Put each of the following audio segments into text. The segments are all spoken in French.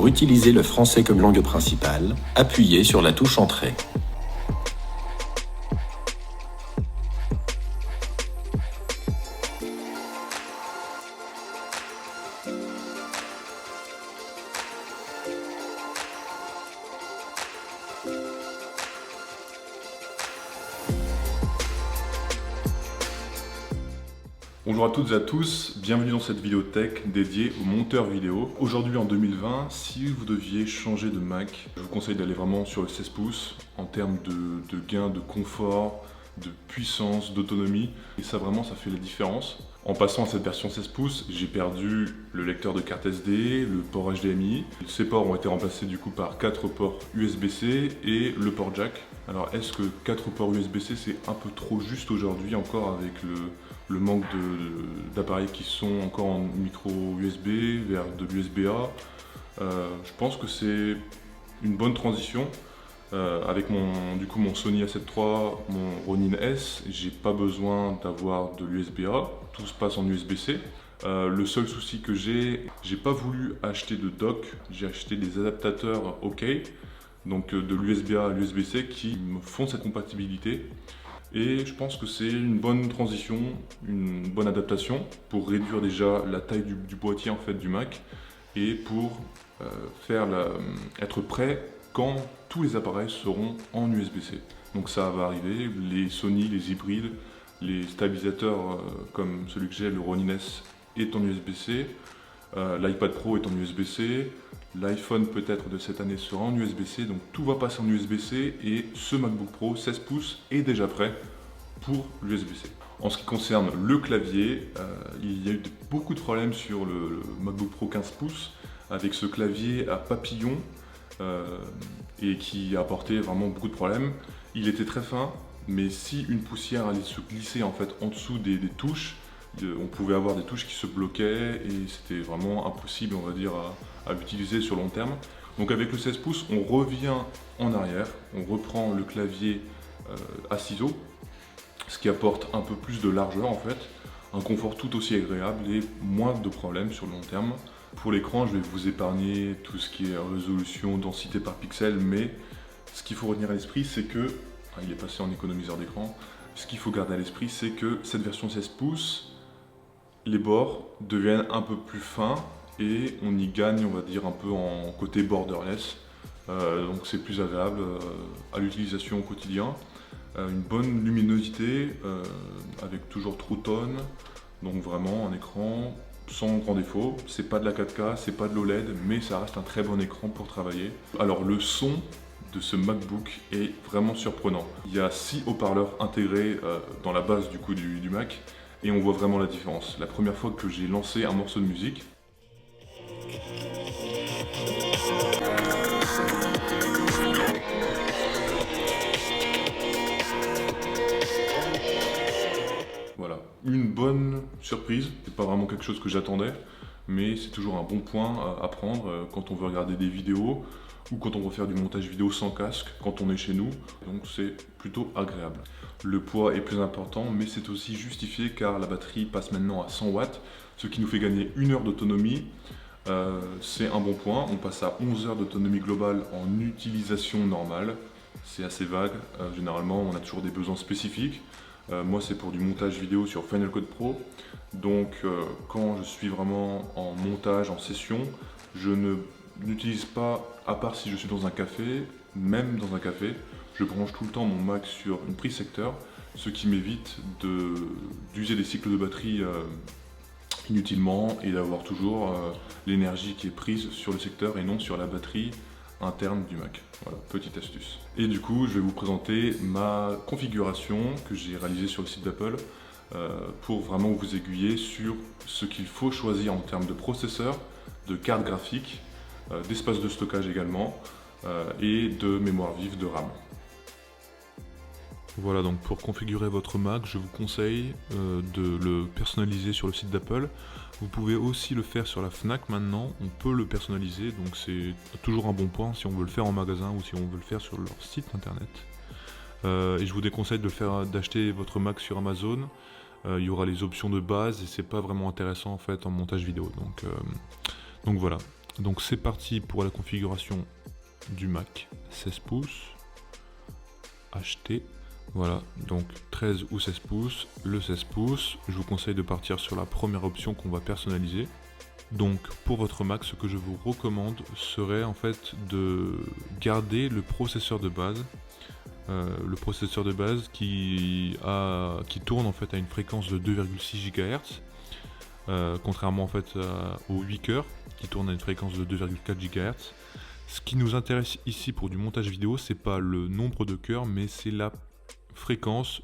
Pour utiliser le français comme langue principale, appuyez sur la touche Entrée. Bonjour à toutes et à tous, bienvenue dans cette vidéo tech dédiée aux monteurs vidéo. Aujourd'hui en 2020, si vous deviez changer de Mac, je vous conseille d'aller vraiment sur le 16 pouces en termes de gain de confort, de puissance, d'autonomie. Et ça vraiment, ça fait la différence. En passant à cette version 16 pouces, j'ai perdu le lecteur de carte SD, le port HDMI. Ces ports ont été remplacés du coup par 4 ports USB-C et le port jack. Alors est-ce que 4 ports USB-C c'est un peu trop juste aujourd'hui encore avec le manque d'appareils qui sont encore en micro USB vers de l'USB-A. Je pense que c'est une bonne transition. Avec mon Sony A7 III, mon Ronin S, j'ai pas besoin d'avoir de l'USB-A, tout se passe en USB-C. Le seul souci que j'ai pas voulu acheter de dock, j'ai acheté des adaptateurs OK, donc de l'USB-A à l'USB-C qui me font cette compatibilité. Et je pense que c'est une bonne transition, une bonne adaptation pour réduire déjà la taille du boîtier en fait du Mac et pour être prêt quand tous les appareils seront en USB-C. Donc ça va arriver, les Sony, les hybrides, les stabilisateurs comme celui que j'ai, le Ronin S, est en USB-C, l'iPad Pro est en USB-C, l'iPhone peut-être de cette année sera en USB-C, donc tout va passer en USB-C et ce MacBook Pro 16 pouces est déjà prêt pour l'USB-C. En ce qui concerne le clavier, il y a eu beaucoup de problèmes sur le MacBook Pro 15 pouces avec ce clavier à papillon et qui a apporté vraiment beaucoup de problèmes. Il était très fin, mais si une poussière allait se glisser en fait en dessous des touches, on pouvait avoir des touches qui se bloquaient et c'était vraiment impossible, on va dire, à l'utiliser sur long terme. Donc avec le 16 pouces, on revient en arrière, on reprend le clavier à ciseaux, ce qui apporte un peu plus de largeur en fait, un confort tout aussi agréable et moins de problèmes sur le long terme. Pour l'écran, je vais vous épargner tout ce qui est résolution, densité par pixel, mais ce qu'il faut retenir à l'esprit, c'est que, il est passé en économiseur d'écran, ce qu'il faut garder à l'esprit, c'est que cette version 16 pouces, les bords deviennent un peu plus fins et on y gagne, on va dire, un peu en côté borderless. Donc c'est plus agréable à l'utilisation au quotidien. Une bonne luminosité avec toujours True Tone, donc vraiment un écran sans grand défaut. C'est pas de la 4K, c'est pas de l'OLED, mais ça reste un très bon écran pour travailler. Alors le son de ce MacBook est vraiment surprenant. Il y a 6 haut-parleurs intégrés dans la base du Mac et on voit vraiment la différence. La première fois que j'ai lancé un morceau de musique, voilà, une bonne surprise. C'est pas vraiment quelque chose que j'attendais, mais c'est toujours un bon point à prendre quand on veut regarder des vidéos ou quand on veut faire du montage vidéo sans casque, quand on est chez nous. Donc c'est plutôt agréable. Le poids est plus important, mais c'est aussi justifié car la batterie passe maintenant à 100 watts, ce qui nous fait gagner 1 heure d'autonomie. C'est un bon point. On passe à 11 heures d'autonomie globale en utilisation normale. C'est assez vague. Généralement, on a toujours des besoins spécifiques. Moi, c'est pour du montage vidéo sur Final Cut Pro. Donc, quand je suis vraiment en montage, en session, je n'utilise pas, à part si je suis dans un café, même dans un café, je branche tout le temps mon Mac sur une prise secteur, ce qui m'évite d'user des cycles de batterie inutilement et d'avoir toujours l'énergie qui est prise sur le secteur et non sur la batterie interne du Mac. Voilà, petite astuce. Et du coup, je vais vous présenter ma configuration que j'ai réalisée sur le site d'Apple pour vraiment vous aiguiller sur ce qu'il faut choisir en termes de processeur, de carte graphique, d'espace de stockage également et de mémoire vive de RAM. Voilà, donc pour configurer votre Mac, je vous conseille de le personnaliser sur le site d'Apple. Vous pouvez aussi le faire sur la Fnac maintenant, on peut le personnaliser, donc c'est toujours un bon point si on veut le faire en magasin ou si on veut le faire sur leur site internet. Et je vous déconseille d'acheter votre Mac sur Amazon. Il y aura les options de base et c'est pas vraiment intéressant en fait en montage vidéo. Donc voilà. Donc c'est parti pour la configuration du Mac 16 pouces. Acheter. Voilà, donc 13 ou 16 pouces, le 16 pouces, je vous conseille de partir sur la première option qu'on va personnaliser. Donc pour votre Mac, ce que je vous recommande serait en fait de garder le processeur de base. Qui tourne en fait à une fréquence de 2,6 GHz, contrairement en fait au 8 cœurs qui tourne à une fréquence de 2,4 GHz. Ce qui nous intéresse ici pour du montage vidéo, c'est pas le nombre de cœurs, mais c'est la fréquence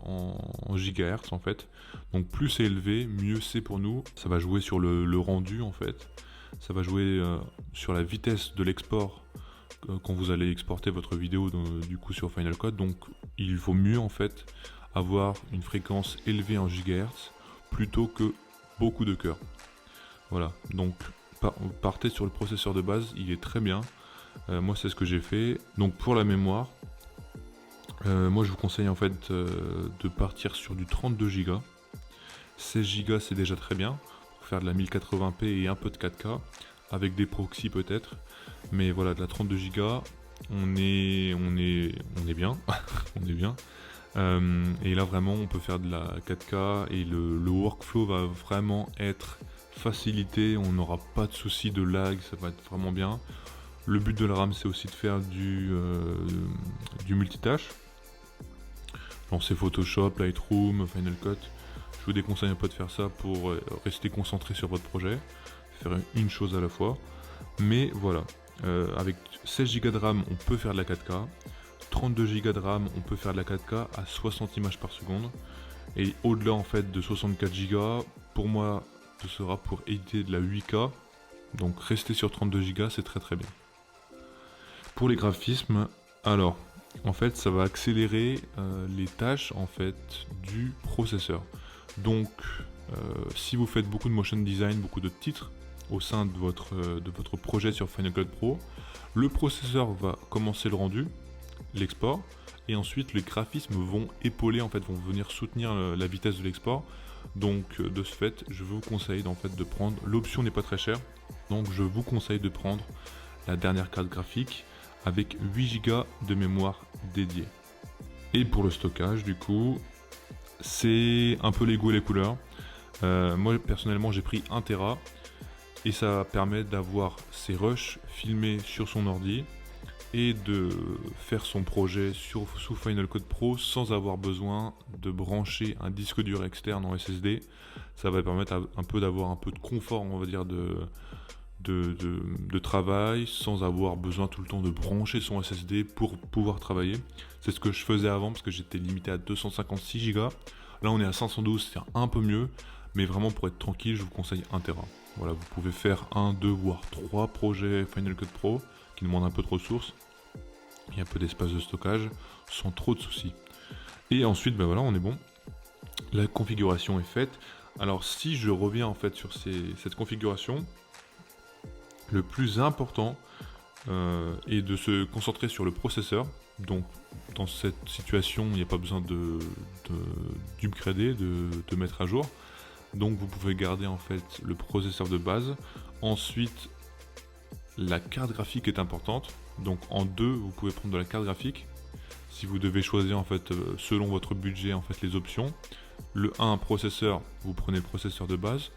en gigahertz en fait. Donc plus c'est élevé, mieux c'est pour nous. Ça va jouer sur le rendu en fait. Ça va jouer sur la vitesse de l'export quand vous allez exporter votre vidéo du coup sur Final Cut. Donc il vaut mieux en fait avoir une fréquence élevée en gigahertz plutôt que beaucoup de cœurs. Voilà, donc partez sur le processeur de base, il est très bien. Moi c'est ce que j'ai fait. Donc pour la mémoire, moi je vous conseille en fait de partir sur du 32 Go. 16 Go c'est déjà très bien pour faire de la 1080p et un peu de 4K avec des proxys peut-être, mais voilà, de la 32 Go on est bien. On est bien. Et là vraiment on peut faire de la 4K et le workflow va vraiment être facilité, on n'aura pas de souci de lag, ça va être vraiment bien. Le but de la RAM c'est aussi de faire du multitâche, lancer Photoshop, Lightroom, Final Cut. Je vous déconseille un peu de faire ça pour rester concentré sur votre projet, faire une chose à la fois. Mais voilà, avec 16 Go de RAM on peut faire de la 4K, 32 Go de RAM on peut faire de la 4K à 60 images par seconde, et au-delà en fait de 64 Go, pour moi ce sera pour éditer de la 8K, donc rester sur 32 Go c'est très très bien. Pour les graphismes, alors en fait ça va accélérer les tâches en fait du processeur. Donc si vous faites beaucoup de motion design, beaucoup de titres au sein de votre projet sur Final Cut Pro, le processeur va commencer le rendu, l'export, et ensuite les graphismes vont épauler, en fait, vont venir soutenir la vitesse de l'export. Donc de ce fait, je vous conseille en fait de prendre, l'option n'est pas très chère, donc je vous conseille de prendre la dernière carte graphique avec 8 Go de mémoire dédiée. Et pour le stockage, du coup, c'est un peu les goûts et les couleurs. Moi personnellement j'ai pris 1 Tera et ça permet d'avoir ses rushs filmés sur son ordi et de faire son projet sous Final Cut Pro sans avoir besoin de brancher un disque dur externe en SSD. Ça va permettre un peu d'avoir un peu de confort, on va dire, de travail sans avoir besoin tout le temps de brancher son SSD pour pouvoir travailler. C'est ce que je faisais avant parce que j'étais limité à 256 Go. Là on est à 512, c'est un peu mieux, mais vraiment pour être tranquille, je vous conseille 1 Tera. Voilà, vous pouvez faire 1, 2 voire 3 projets Final Cut Pro qui demandent un peu de ressources et un peu d'espace de stockage sans trop de soucis. Et ensuite, ben voilà, on est bon. La configuration est faite. Alors si je reviens en fait sur cette configuration, le plus important est de se concentrer sur le processeur. Donc dans cette situation, il n'y a pas besoin d'upgrader, de mettre à jour. Donc vous pouvez garder en fait le processeur de base. Ensuite, la carte graphique est importante. Donc en 2, vous pouvez prendre de la carte graphique. Si vous devez choisir en fait selon votre budget en fait les options. Le 1 processeur, vous prenez le processeur de base.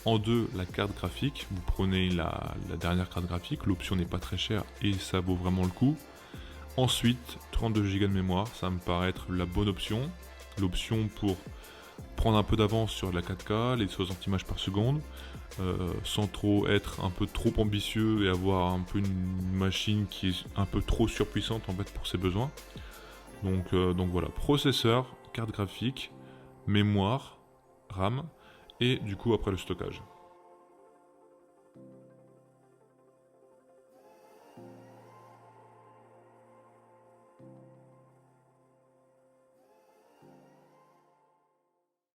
En 2, la carte graphique, vous prenez la dernière carte graphique. L'option n'est pas très chère et ça vaut vraiment le coup. Ensuite, 32 Go de mémoire, ça me paraît être la bonne option. L'option pour prendre un peu d'avance sur la 4K, les 60 images par seconde, sans trop être un peu trop ambitieux et avoir un peu une machine qui est un peu trop surpuissante en fait pour ses besoins. Donc voilà, processeur, carte graphique, mémoire, RAM, et du coup après le stockage.